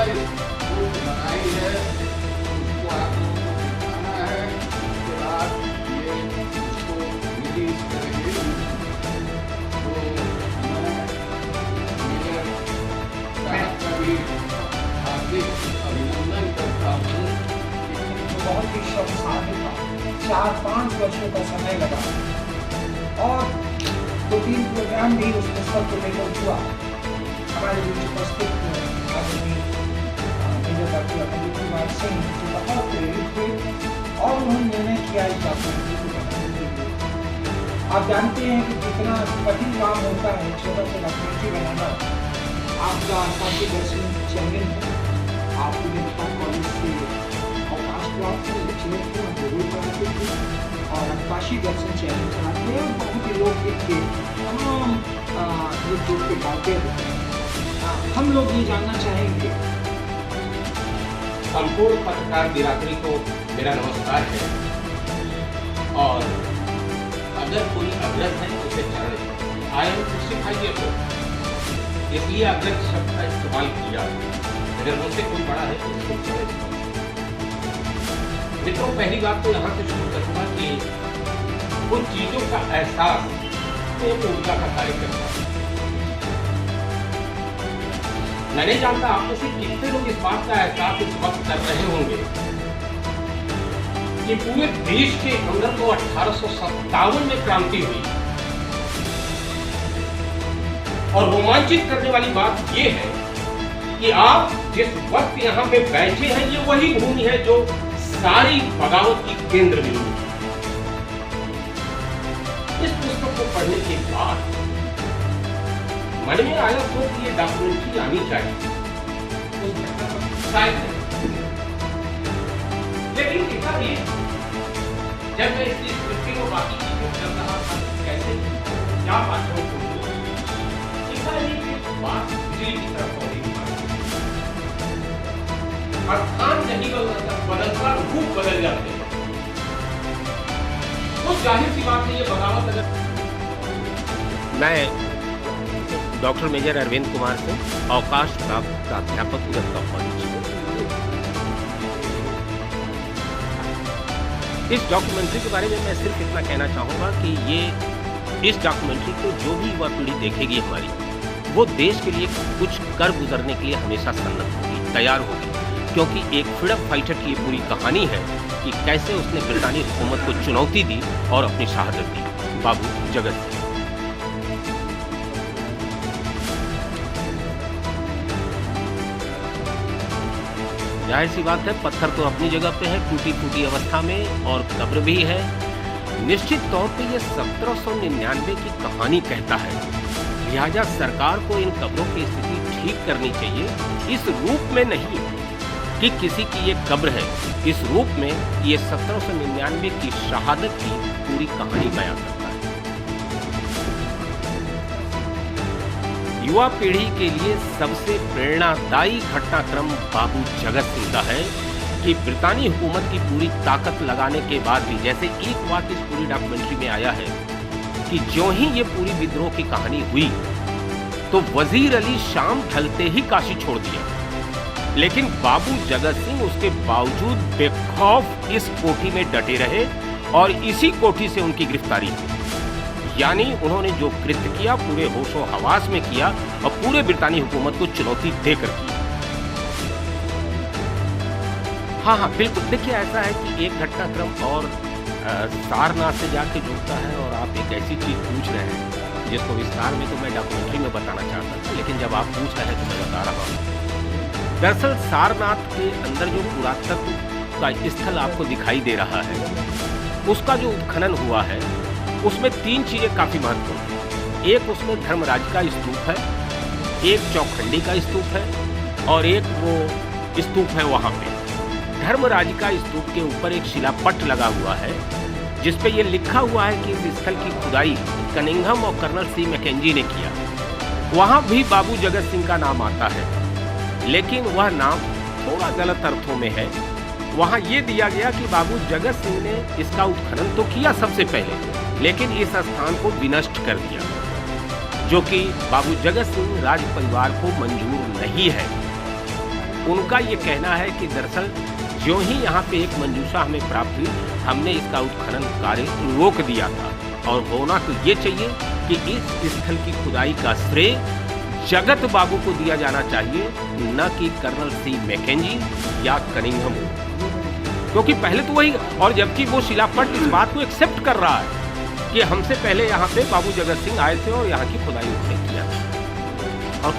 Post बनाई है उसको आप लोगों को दिखाना है। उसके बाद ये उसको रिलीज करेंगे। तो मैं मेयर साहब का भी हार्दिक अभिनंदन करता हूँ। जो बहुत ही शक्तिशाली था, 4-5 वर्षों का समय लगा और 2-3 प्रोग्राम भी उस पुस्तक को लेकर हुआ। हमारे बीच उपस्थित आदरणीय मेजर डॉक्टर अरविंद कुमार सिंह जी बहुत प्रेरित हुए और उन्होंने निर्णय किया इस डॉक्यूमेंट्री को बनाने के लिए। आप जानते हैं कि कितना कठिन काम होता है छोटा सा डॉक्यूमेंट्री बनाना। आपका काशी दर्शन चैनल है, आप मेडिकल कॉलेज से अवकाश प्राप्त कर लेक्चरर थे और जरूर पढ़ाते थे और काशी दर्शन चैनल चलाते हैं और बहुत ही लोकगीत के तमाम यूट्यूब पे गाते रहते हैं। हम लोग ये जानना चाहेंगे। संपूर्ण पत्रकार बिरादरी को मेरा नमस्कार है और अगर कोई अग्रज है उसे चरण आई एम 65 ईयर्स ओल्ड, इसलिए अग्रज शब्द का इस्तेमाल किया। अगर मुझसे कोई बड़ा है तो उसको चरण। मित्रों, पहली बात तो यहाँ से शुरू करूँगा कि उन चीजों का एहसास एक ऊर्जा का कार्य करता है। मैं नहीं जानता आप में से कितने लोग इस बात का एहसास इस वक्त कर रहे होंगे कि पूरे देश के अंदर तो 1857 में क्रांति हुई और रोमांचित करने वाली बात यह है कि आप जिस वक्त यहाँ पे बैठे हैं ये वही भूमि है जो सारी बगावत की केंद्र बिंदु। इस पुस्तक को पढ़ने के बाद मन में आया तो ये डॉक्यूमेंट्री आनी चाहिए शायद नहीं। लेकिन भी जब मैं इसकी स्क्रिप्टिंग और बाकी चीजों कर रहा था कैसे क्या पात्रों को बात बिजली की तरफ हो रही और स्थान नहीं बदलता रूप बदल जाते हैं। तो जाहिर सी बात है ये बगावत। अगर मैं डॉक्टर मेजर अरविंद कुमार सिंह, अवकाश प्राप्त प्राध्यापक मेडिकल कॉलेज। इस डॉक्यूमेंट्री के बारे में मैं सिर्फ इतना कहना चाहूँगा कि इस डॉक्यूमेंट्री को जो भी युवा पीढ़ी देखेगी हमारी, वो देश के लिए कुछ कर गुजरने के लिए हमेशा सन्नत होगी, तैयार होगी, क्योंकि एक फ्रीडम फाइटर की ये पूरी कहानी है कि कैसे उसने ब्रिटानी हुकूमत को चुनौती दी और अपनी शहादत दी। बाबू जगत सिंह। जाहिर सी बात है, पत्थर तो अपनी जगह पे है, टूटी फूटी अवस्था में, और कब्र भी है। निश्चित तौर पे ये 1799 की कहानी कहता है, लिहाजा सरकार को इन कब्रों की स्थिति ठीक करनी चाहिए। इस रूप में नहीं कि किसी की ये कब्र है, इस रूप में ये 1799 की शहादत की पूरी कहानी बयां करता है। युवा पीढ़ी के लिए सबसे प्रेरणादायी घटनाक्रम बाबू जगत सिंह का है कि ब्रितानी हुकूमत की पूरी ताकत लगाने के बाद भी, जैसे एक वाक़या इस पूरी डॉक्यूमेंट्री में आया है कि जो ही ये पूरी विद्रोह की कहानी हुई तो वजीर अली शाम ढलते ही काशी छोड़ दिया, लेकिन बाबू जगत सिंह उसके बावजूद बेखौफ इस कोठी में डटे रहे और इसी कोठी से उनकी गिरफ्तारी हुई। यानी उन्होंने जो कृत्य किया पूरे होशो हवास में किया और पूरे ब्रितानी हुकूमत को चुनौती देकर किया। हाँ, बिल्कुल। देखिए, ऐसा है कि एक घटनाक्रम और सारनाथ से जाके जुड़ता है और आप एक ऐसी चीज पूछ रहे हैं जिसको विस्तार में तो मैं डॉक्यूमेंट्री में बताना चाहता था, लेकिन जब आप पूछ रहे हैं तो मैं बता रहा हूँ। दरअसल सारनाथ के अंदर जो पुरातत्व का स्थल आपको दिखाई दे रहा है, उसका जो उत्खनन हुआ है उसमें 3 चीजें काफी महत्वपूर्ण हैं। एक उसमें धर्मराज का स्तूप है, एक चौखंडी का स्तूप है और एक वो स्तूप है वहां पे। धर्मराज का स्तूप के ऊपर एक शिलापट लगा हुआ है जिसपे ये लिखा हुआ है कि इस स्थल की खुदाई कनिंघम और कर्नल सी मैकेंजी ने किया। वहां भी बाबू जगत सिंह का नाम आता है, लेकिन वह नाम थोड़ा गलत अर्थों में है। वहां ये दिया गया कि बाबू जगत सिंह ने इसका उत्खनन तो किया सबसे पहले, लेकिन इस स्थान को विनष्ट कर दिया, जो कि बाबू जगत सिंह राज परिवार को मंजूर नहीं है। उनका ये कहना है कि दरअसल जो ही यहाँ पे एक मंजूषा हमें प्राप्त हुई, हमने इसका उत्खनन कार्य रोक दिया था, और होना तो ये चाहिए कि इस स्थल की खुदाई का श्रेय जगत बाबू को दिया जाना चाहिए, न कि कर्नल सी मैकेंजी या कनिंघम को, क्योंकि पहले तो वही, और जबकि वो शिलापट इस बात को एक्सेप्ट कर रहा है कि हमसे पहले यहाँ पे बाबू जगत सिंह आए थे और यहाँ की खुदाई उन्होंने किया था। और